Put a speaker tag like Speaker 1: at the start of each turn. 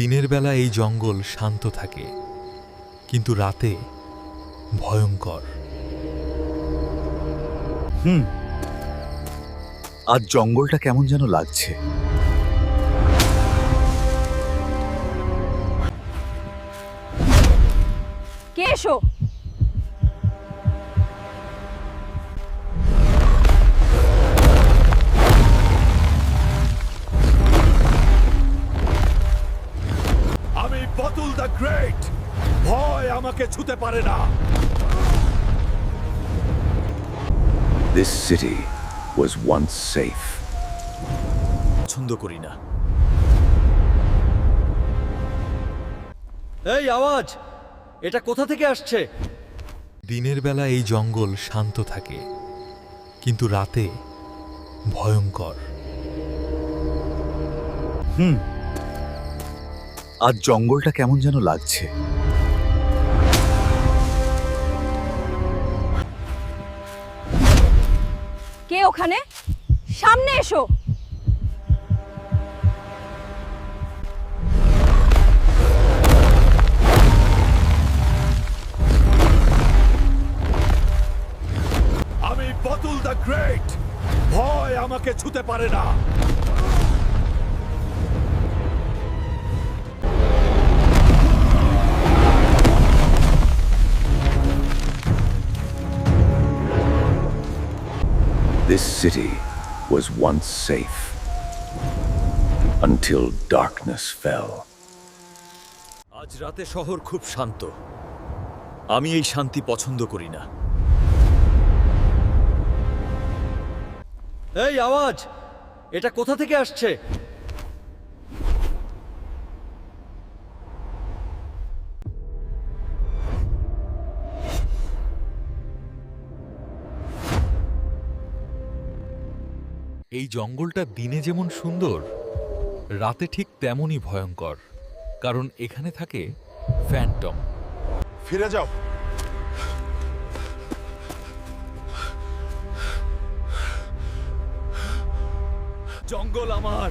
Speaker 1: দিনের বেলা এই জঙ্গল শান্ত থাকে, কিন্তু রাতে ভয়ঙ্কর।
Speaker 2: আজ জঙ্গলটা কেমন যেন লাগছে।
Speaker 3: কে এসো?
Speaker 4: আমি বতুল দ্য গ্রেট, ভয় আমাকে ছুতে পারে না।
Speaker 5: This city was once safe.
Speaker 4: পছন্দ করি না। এই আওয়াজ, এটা কোথা থেকে আসছে?
Speaker 1: দিনের বেলা এই জঙ্গল শান্ত থাকে, কিন্তু রাতে ভয়ঙ্কর।
Speaker 2: আজ জঙ্গলটা কেমন যেন লাগছে।
Speaker 3: কে ওখানে? সামনে এসো।
Speaker 4: আমি বতুল দ্য গ্রেট, ভয় আমাকে ছুতে পারে না।
Speaker 5: This city was once safe until darkness fell.
Speaker 4: আজ রাতে শহর খুব শান্ত। আমি এই শান্তি পছন্দ করি না। এই আওয়াজ, এটা কোথা থেকে আসছে?
Speaker 1: এই জঙ্গলটা দিনে যেমন সুন্দর, রাতে ঠিক তেমনই ভয়ঙ্কর, কারণ এখানে থাকে ফ্যান্টম।
Speaker 4: ফিরে যাও। জঙ্গল আমার,